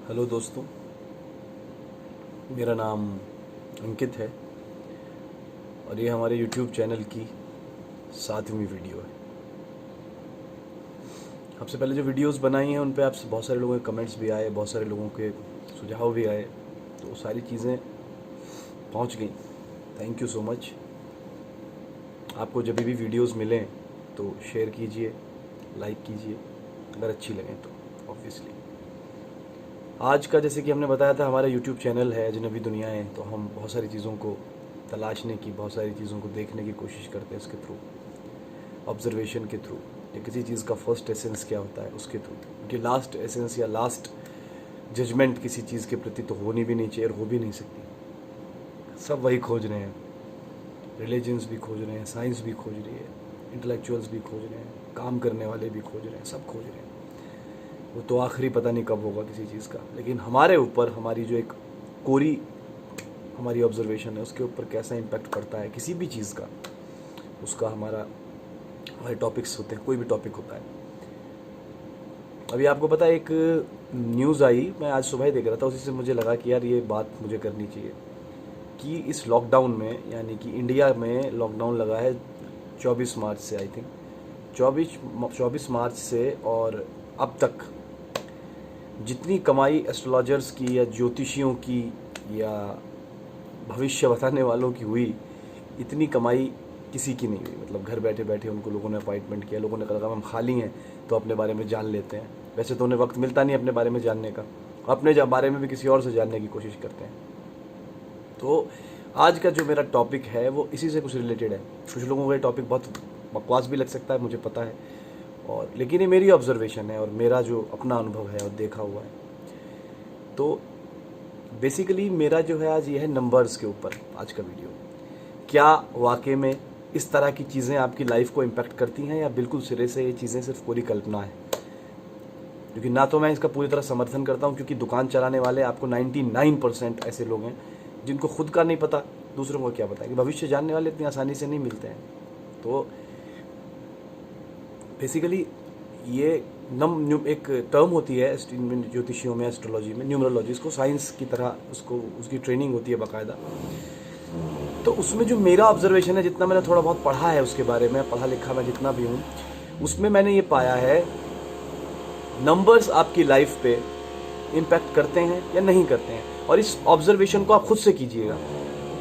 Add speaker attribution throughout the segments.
Speaker 1: Hello दोस्तों, मेरा नाम अंकित है और ये हमारे YouTube चैनल की 7वीं वीडियो है। सबसे पहले जो वीडियोस बनाई हैं उन पे आपसे बहुत सारे लोगों के कमेंट्स भी आए, बहुत सारे लोगों के सुझाव भी आए, तो वो सारी चीज़ें पहुंच गई। Thank you so much. आपको जब भी वीडियोस मिलें तो शेयर कीजिए, लाइक कीजिए अगर अच्छी लगें तो ऑब्वियसली। आज का जैसे कि हमने बताया था, हमारा YouTube चैनल है अजनबी दुनियाएं, तो हम बहुत सारी चीज़ों को तलाशने की, बहुत सारी चीज़ों को देखने की कोशिश करते हैं इसके थ्रू, ऑब्जर्वेशन के थ्रू, या किसी चीज़ का फर्स्ट एसेंस क्या होता है उसके थ्रू। क्योंकि लास्ट एसेंस या लास्ट जजमेंट किसी चीज़ के प्रति तो होनी भी नहीं चाहिए और हो भी नहीं सकती। सब वही खोज रहे हैं, रिलीजन्स भी खोज रहे हैं, साइंस भी खोज रही है, इंटेलेक्चुअल्स भी खोज रहे हैं, काम करने वाले भी खोज रहे हैं, सब खोज रहे हैं। वो तो आखिरी पता नहीं कब होगा किसी चीज़ का, लेकिन हमारे ऊपर हमारी जो एक कोरी हमारी ऑब्जर्वेशन है उसके ऊपर कैसा इम्पैक्ट पड़ता है किसी भी चीज़ का, उसका हमारे टॉपिक्स होते हैं, कोई भी टॉपिक होता है। अभी आपको पता है, एक न्यूज़ आई, मैं आज सुबह ही देख रहा था, उसी से मुझे लगा कि यार ये बात मुझे करनी चाहिए कि इस लॉकडाउन में, यानी कि इंडिया में लॉकडाउन लगा है 24 मार्च से, आई थिंक 24 मार्च से, और अब तक जितनी कमाई एस्ट्रोलॉजर्स की या ज्योतिषियों की या भविष्य बताने वालों की हुई, इतनी कमाई किसी की नहीं हुई। मतलब घर बैठे बैठे उनको लोगों ने अपॉइंटमेंट किया, लोगों ने कहा हम खाली हैं तो अपने बारे में जान लेते हैं। वैसे तो उन्हें वक्त मिलता नहीं अपने बारे में जानने का, अपने बारे में भी किसी और से जानने की कोशिश करते हैं। तो आज का जो मेरा टॉपिक है वो इसी से कुछ रिलेटेड है। कुछ लोगों को ये टॉपिक बहुत बकवास भी लग सकता है, मुझे पता है, और लेकिन ये मेरी ऑब्जर्वेशन है और मेरा जो अपना अनुभव है और देखा हुआ है। तो बेसिकली मेरा जो है आज ये है नंबर्स के ऊपर आज का वीडियो। क्या वाकई में इस तरह की चीज़ें आपकी लाइफ को इम्पैक्ट करती हैं, या बिल्कुल सिरे से ये चीज़ें सिर्फ पूरी कल्पना है? क्योंकि ना तो मैं इसका पूरी तरह समर्थन करता हूँ, क्योंकि दुकान चलाने वाले आपको 99% ऐसे लोग हैं जिनको खुद का नहीं पता, दूसरों को क्या पता है। कि भविष्य जानने वाले इतनी आसानी से नहीं मिलते हैं। तो बेसिकली ये एक टर्म होती है ज्योतिषियों में, एस्ट्रोलॉजी में, न्यूमरोलॉजी, इसको साइंस की तरह उसकी ट्रेनिंग होती है बाकायदा। तो उसमें जो मेरा ऑब्जर्वेशन है, जितना मैंने थोड़ा बहुत पढ़ा है उसके बारे में, पढ़ा लिखा मैं जितना भी हूँ, उसमें मैंने ये पाया है नंबर्स आपकी लाइफ पे इम्पैक्ट करते हैं या नहीं करते हैं। और इस ऑब्जर्वेशन को आप खुद से कीजिएगा,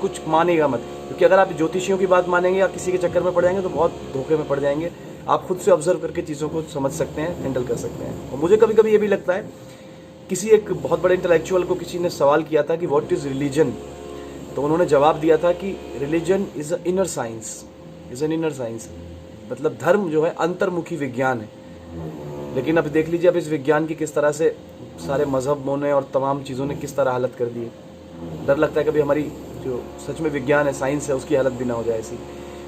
Speaker 1: कुछ मानेगा मत, क्योंकि अगर आप ज्योतिषियों की बात मानेंगे या किसी के चक्कर में पड़ जाएंगे तो बहुत धोखे में पड़ जाएंगे। आप खुद से ऑब्जर्व करके चीज़ों को समझ सकते हैं, हैंडल कर सकते हैं। और मुझे कभी कभी ये भी लगता है, किसी एक बहुत बड़े इंटेलेक्चुअल को किसी ने सवाल किया था कि व्हाट इज़ रिलीजन, तो उन्होंने जवाब दिया था कि religion is a inner science, is an inner science. मतलब धर्म जो है अंतर्मुखी विज्ञान है। लेकिन अब देख लीजिए, अब इस विज्ञान की किस तरह से सारे मजहबों ने और तमाम चीज़ों ने किस तरह हालत कर दी है। डर लगता है कभी हमारी जो सच में विज्ञान है, साइंस है, उसकी हालत भी ना हो जाए ऐसी।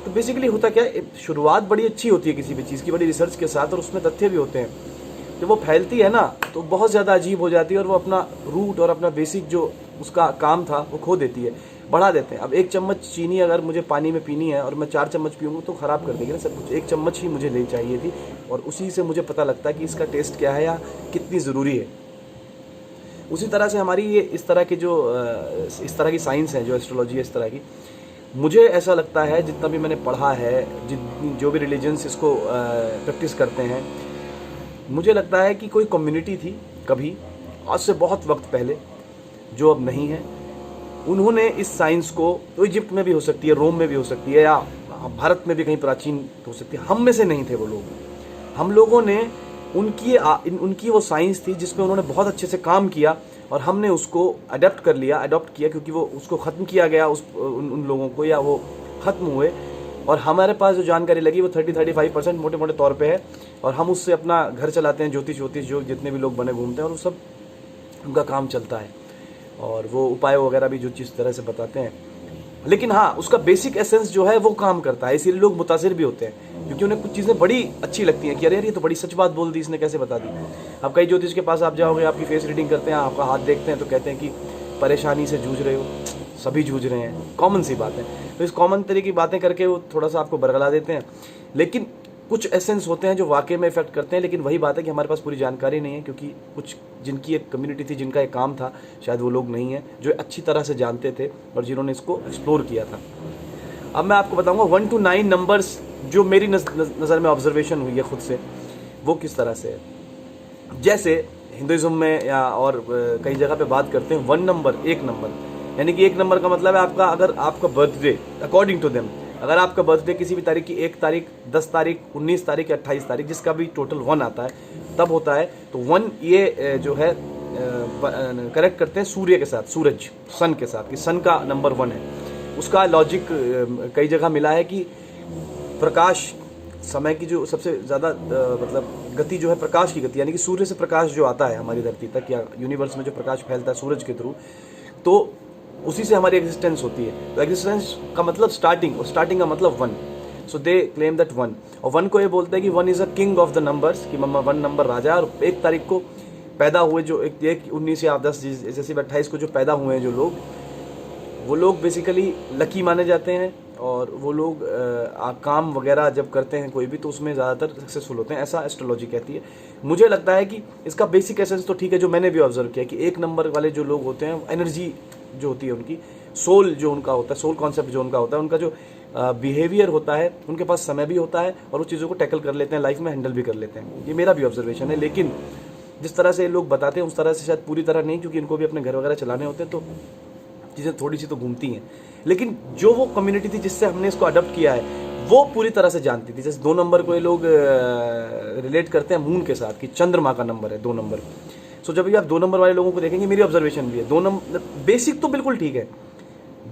Speaker 1: तो बेसिकली होता क्या है, शुरुआत बड़ी अच्छी होती है किसी भी चीज़ की, बड़ी रिसर्च के साथ, और उसमें तथ्य भी होते हैं। जब वो फैलती है ना तो बहुत ज़्यादा अजीब हो जाती है, और वो अपना रूट और अपना बेसिक जो उसका काम था वो खो देती है, बढ़ा देते हैं। अब 1 चम्मच चीनी अगर मुझे पानी में पीनी है और मैं 4 चम्मच पीऊँगा तो ख़राब कर देगी ना सब कुछ। 1 चम्मच ही मुझे ले चाहिए थी, और उसी से मुझे पता लगता है कि इसका टेस्ट क्या है या कितनी ज़रूरी है। उसी तरह से हमारी ये इस तरह की साइंस है, जो एस्ट्रोलॉजी है इस तरह की, मुझे ऐसा लगता है जितना भी मैंने पढ़ा है, जो भी रिलीजन्स इसको प्रैक्टिस करते हैं, मुझे लगता है कि कोई कम्युनिटी थी कभी, आज से बहुत वक्त पहले, जो अब नहीं है। उन्होंने इस साइंस को, तो इजिप्ट में भी हो सकती है, रोम में भी हो सकती है, या भारत में भी कहीं प्राचीन हो सकती है, हम में से नहीं थे वो लोग। हम लोगों ने उनकी वो साइंस थी जिसमें उन्होंने बहुत अच्छे से काम किया, और हमने उसको अडॉप्ट किया, क्योंकि वो उसको ख़त्म किया गया उन लोगों को, या वो ख़त्म हुए, और हमारे पास जो जानकारी लगी वो 30-35% मोटे मोटे तौर पे है, और हम उससे अपना घर चलाते हैं। ज्योतिष जो जितने भी लोग बने घूमते हैं, और वो सब उनका काम चलता है, और वो उपाय वगैरह भी जो जिस तरह से बताते हैं। लेकिन हाँ, उसका बेसिक एसेंस जो है वो काम करता है, इसीलिए लोग मुतासिर भी होते हैं, क्योंकि उन्हें कुछ चीज़ें बड़ी अच्छी लगती हैं कि अरे यार ये तो बड़ी सच बात बोल दी, इसने कैसे बता दी। अब कई ज्योतिष के पास आप जाओगे, आपकी फेस रीडिंग करते हैं, आपका हाथ देखते हैं, तो कहते हैं कि परेशानी से जूझ रहे हो, सभी जूझ रहे हैं, कॉमन सी बात है। तो इस कॉमन तरह की बातें करके वो थोड़ा सा आपको बरगला देते हैं। लेकिन कुछ एसेंस होते हैं जो वाकई में इफेक्ट करते हैं, लेकिन वही बात है कि हमारे पास पूरी जानकारी नहीं है, क्योंकि कुछ जिनकी एक कम्युनिटी थी, जिनका एक काम था, शायद वो लोग नहीं है जो अच्छी तरह से जानते थे और जिन्होंने इसको एक्सप्लोर किया था। अब मैं आपको बताऊंगा 1 to 9 नंबर्स जो मेरी नज़र में ऑब्जर्वेशन हुई है खुद से, वो किस तरह से है। जैसे हिंदुइज्म में या और कई जगह पे बात करते हैं 1 नंबर, 1 नंबर, यानी कि 1 नंबर का मतलब है आपका, अगर आपका बर्थडे अकॉर्डिंग टू देम, अगर आपका बर्थडे किसी भी तारीख की 1 तारीख, 10 तारीख, 19 तारीख या 28 तारीख, जिसका भी टोटल 1 आता है तब होता है, तो 1 ये जो है करेक्ट करते हैं सूर्य के साथ, सूरज, सन के साथ, कि सन का नंबर 1 है। उसका लॉजिक कई जगह मिला है कि प्रकाश, समय की जो सबसे ज़्यादा मतलब गति जो है प्रकाश की गति, यानी कि सूर्य से प्रकाश जो आता है हमारी धरती तक या यूनिवर्स में जो प्रकाश फैलता है सूरज के थ्रू, तो उसी से हमारी एग्जिस्टेंस होती है। तो एग्जिस्टेंस का मतलब स्टार्टिंग, और स्टार्टिंग का मतलब 1। सो दे क्लेम दैट 1, और 1 को ये बोलते हैं कि 1 is a king of the numbers, कि मम्मा 1 नंबर राजा। और 1 तारीख को पैदा हुए जो 19 या 10 जैसे 28 को जो पैदा हुए हैं जो लोग, वो लोग बेसिकली लकी माने जाते हैं, और वो लोग काम वगैरह जब करते हैं कोई भी, तो उसमें ज़्यादातर सक्सेसफुल होते हैं, ऐसा एस्ट्रोलॉजी कहती है। मुझे लगता है कि इसका बेसिक एसेंस तो ठीक है, जो मैंने भी ऑब्जर्व किया कि 1 नंबर वाले जो लोग होते हैं, एनर्जी जो होती है उनकी, सोल जो उनका होता है, सोल कॉन्सेप्ट जो उनका होता है, उनका जो बिहेवियर होता है, उनके पास समय भी होता है और वो चीज़ों को टैकल कर लेते हैं, लाइफ में हैंडल भी कर लेते हैं। ये मेरा भी ऑब्जर्वेशन है, लेकिन जिस तरह से लोग बताते हैं उस तरह से शायद पूरी तरह नहीं, क्योंकि इनको भी अपने घर वगैरह चलाने होते हैं, तो चीज़ें थोड़ी सी तो घूमती हैं। लेकिन जो वो कम्युनिटी थी जिससे हमने इसको अडॉप्ट किया है, वो पूरी तरह से जानती थी। जैसे 2 नंबर को ये लोग रिलेट करते हैं मून के साथ, कि चंद्रमा का नंबर है 2 नंबर। सो जब भी आप 2 नंबर वाले लोगों को देखेंगे, मेरी ऑब्जर्वेशन भी है, 2 नंबर बेसिक तो बिल्कुल ठीक है,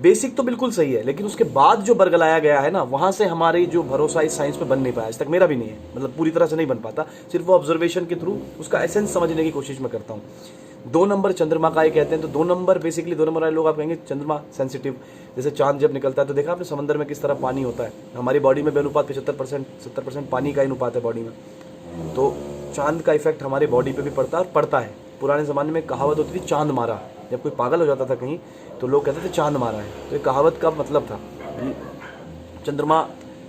Speaker 1: बेसिक तो बिल्कुल सही है, लेकिन उसके बाद जो बरगलाया गया है ना, वहाँ से हमारी जो भरोसा इस साइंस पे बन नहीं पाया, आज तक मेरा भी नहीं है, मतलब पूरी तरह से नहीं बन पाता। सिर्फ वो ऑब्जर्वेशन के थ्रू उसका एसेंस समझने की कोशिश मैं करता हूँ। 2 नंबर चंद्रमा का ही कहते हैं, तो 2 नंबर बेसिकली 2 नंबर वाले लोग आप कहेंगे चंद्रमा सेंसिटिव। जैसे चांद जब निकलता है तो देखा आपने समंदर में किस तरह पानी होता है, हमारी बॉडी में बेनुपात 75% 70% पानी का ही अनुपात है बॉडी में, तो चांद का इफेक्ट हमारी बॉडी पे भी पड़ता है और पड़ता है। पुराने ज़माने में कहावत होती थी चांद मारा, जब कोई पागल हो जाता था कहीं तो लोग कहते थे चांद मारा है, तो ये कहावत का मतलब था चंद्रमा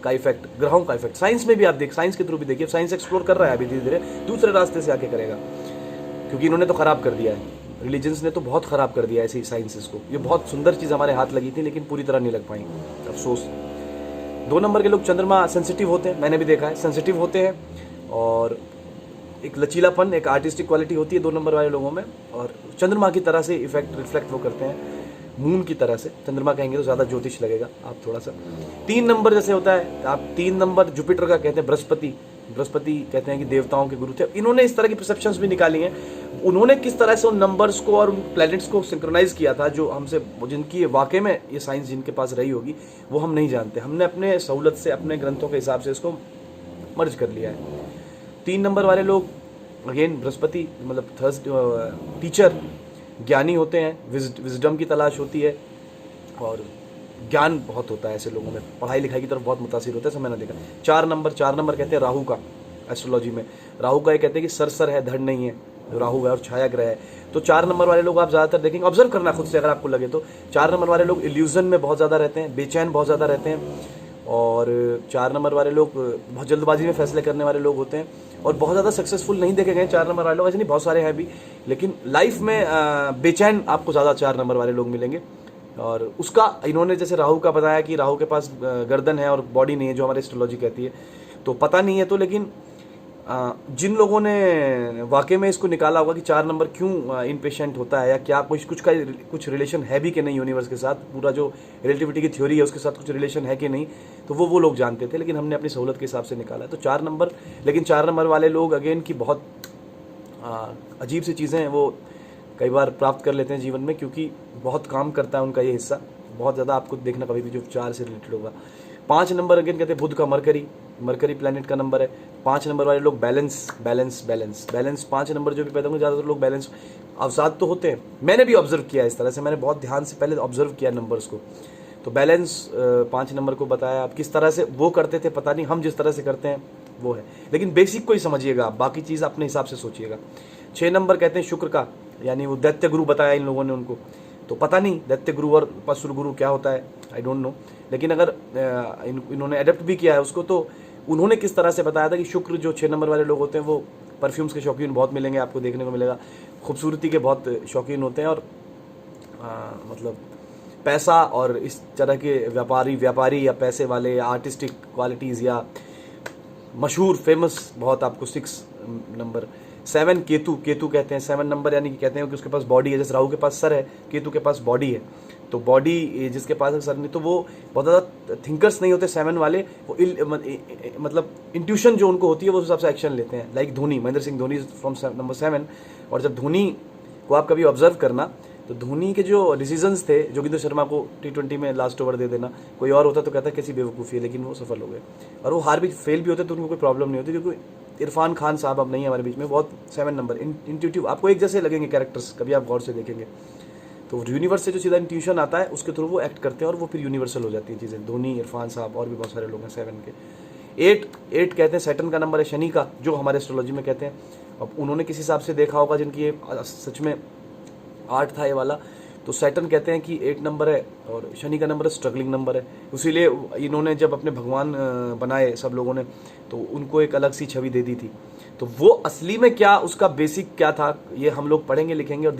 Speaker 1: का इफेक्ट, ग्रहों का इफेक्ट। साइंस में भी आप साइंस के थ्रू भी देखिए, साइंस एक्सप्लोर कर रहा है अभी धीरे धीरे, दूसरे रास्ते से आके करेगा, क्योंकि इन्होंने तो ख़राब कर दिया है, रिलीजन्स ने तो बहुत ख़राब कर दिया है ऐसी साइंसेस को। ये बहुत सुंदर चीज़ हमारे हाथ लगी थी, लेकिन पूरी तरह नहीं लग पाई, अफसोस। 2 नंबर के लोग चंद्रमा सेंसिटिव होते हैं, मैंने भी देखा है, सेंसिटिव होते हैं, और एक लचीलापन, एक आर्टिस्टिक क्वालिटी होती है 2 नंबर वाले लोगों में, और चंद्रमा की तरह से इफेक्ट रिफ्लेक्ट वो करते हैं, मून की तरह से। चंद्रमा कहेंगे तो ज़्यादा ज्योतिष लगेगा आप थोड़ा सा। 3 नंबर जैसे होता है, आप 3 नंबर जुपिटर का कहते हैं, बृहस्पति कहते हैं कि देवताओं के गुरु थे। इन्होंने इस तरह की परसेप्शंस भी निकाली हैं। उन्होंने किस तरह से उन नंबर्स को और उन प्लैनेट्स को सिंक्रोनाइज किया था, जो हमसे, जिनकी वाकई में ये साइंस जिनके पास रही होगी, वो हम नहीं जानते। हमने अपने सहूलत से, अपने ग्रंथों के हिसाब से इसको मर्ज कर लिया है। 3 नंबर वाले लोग अगेन बृहस्पति मतलब टीचर, ज्ञानी होते हैं, विजडम की तलाश होती है, और ज्ञान बहुत होता है ऐसे लोगों में, पढ़ाई लिखाई की तरफ बहुत मुतासिर होता है, मैंने देखा। 4 नंबर कहते हैं राहु का, एस्ट्रोलॉजी में राहु का ये कहते हैं कि सर है, धड़ नहीं है, राहु है और छाया ग्रह है। तो 4 नंबर वाले लोग आप ज़्यादातर देखेंगे, ऑब्जर्व करना खुद से अगर आपको लगे तो, 4 नंबर वाले लोग इल्यूजन में बहुत ज़्यादा रहते हैं, बेचैन बहुत ज़्यादा रहते हैं, और 4 नंबर वाले लोग बहुत जल्दबाजी में फैसले करने वाले लोग होते हैं, और बहुत ज़्यादा सक्सेसफुल नहीं देखे गए 4 नंबर वाले लोग, ऐसे नहीं, बहुत सारे हैं भी, लेकिन लाइफ में बेचैन आपको ज़्यादा 4 नंबर वाले लोग मिलेंगे। और उसका इन्होंने जैसे राहु का बताया कि राहु के पास गर्दन है और बॉडी नहीं है, जो हमारी एस्ट्रोलॉजी कहती है, तो पता नहीं है तो, लेकिन जिन लोगों ने वाकई में इसको निकाला होगा कि 4 नंबर क्यों इनपेशेंट होता है, या क्या कुछ रिलेशन है भी कि नहीं यूनिवर्स के साथ, पूरा जो रिलेटिविटी की थ्योरी है उसके साथ कुछ रिलेशन है कि नहीं, तो वो लोग जानते थे, लेकिन हमने अपनी सहूलत के हिसाब से निकाला है। तो 4 नंबर, लेकिन 4 नंबर वाले लोग अगेन की बहुत अजीब सी चीज़ें वो कई बार प्राप्त कर लेते हैं जीवन में, क्योंकि बहुत काम करता है उनका ये हिस्सा, बहुत ज़्यादा आपको देखना कभी भी जो 4 से रिलेटेड होगा। 5 नंबर अगेन कहते हैं बुध का, मरकरी प्लैनेट का नंबर है। 5 नंबर वाले लोग बैलेंस 5 नंबर जो भी पैदा होंगे, ज़्यादातर लोग बैलेंस अवसाद तो होते हैं, मैंने भी ऑब्जर्व किया इस तरह से, मैंने बहुत ध्यान से पहले ऑब्जर्व किया नंबर्स को, तो बैलेंस 5 नंबर को बताया। अब किस तरह से वो करते थे पता नहीं, हम जिस तरह से करते हैं वो है, लेकिन बेसिक को ही समझिएगा, बाकी चीज़ अपने हिसाब से सोचिएगा। 6 नंबर कहते हैं शुक्र का, यानी वो दैत्य गुरु बताया इन लोगों ने उनको, तो पता नहीं दैत्य गुरु और पशु गुरु क्या होता है, आई डोंट नो, लेकिन अगर इन्होंने एडेप्ट भी किया है उसको, तो उन्होंने किस तरह से बताया था कि शुक्र जो 6 नंबर वाले लोग होते हैं वो परफ्यूम्स के शौकीन बहुत मिलेंगे, आपको देखने को मिलेगा, खूबसूरती के बहुत शौकीन होते हैं, और मतलब पैसा और इस तरह के व्यापारी या पैसे वाले या आर्टिस्टिक क्वालिटीज़ या मशहूर फेमस बहुत आपको 6 नंबर। 7 केतु कहते हैं 7 नंबर, यानी कि कहते हैं कि उसके पास बॉडी है, जैसे राहु के पास सर है, केतु के पास बॉडी है, तो बॉडी जिसके पास है सर नहीं, तो वो बहुत ज़्यादा थिंकर्स नहीं होते 7 वाले, वो मतलब इंट्यूशन जो उनको होती है वो उस हिसाब से एक्शन लेते हैं। Like Dhoni, Mahendra Singh Dhoni from number 7, और जब धोनी को आप कभी ऑब्जर्व करना तो धोनी के जो डिसीजंस थे, जोगिंदर शर्मा को T20 में लास्ट ओवर दे देना, कोई और होता तो कहता कैसी बेवकूफ़ी है, लेकिन वो सफल हो गए, और वो हार भी फेल भी होते तो उनको कोई प्रॉब्लम नहीं होती, क्योंकि इरफान खान साहब अब नहीं है हमारे बीच में, बहुत 7 नंबर इंट्यूटिव, आपको एक जैसे लगेंगे कैरेक्टर्स, कभी आप गौर से देखेंगे तो यूनिवर्स से जो सीधा इंट्यूशन आता है उसके थ्रू वो एक्ट करते हैं, और वो फिर यूनिवर्सल हो जाती है चीज़ें। धोनी, इरफान साहब और भी बहुत सारे लोग हैं 7 के। 8 कहते हैं सैटर्न का नंबर है, शनि का, जो हमारे एस्ट्रोलॉजी में कहते हैं। अब उन्होंने किसी हिसाब से देखा होगा जिनकी ये सच में 8 था ये वाला, तो सैटर्न कहते हैं कि 8 नंबर है, और शनि का नंबर है स्ट्रगलिंग नंबर है, इसीलिए इन्होंने जब अपने भगवान बनाए सब लोगों ने तो उनको एक अलग सी छवि दे दी थी। तो वो असली में क्या उसका बेसिक क्या था, ये हम लोग पढ़ेंगे, लिखेंगे और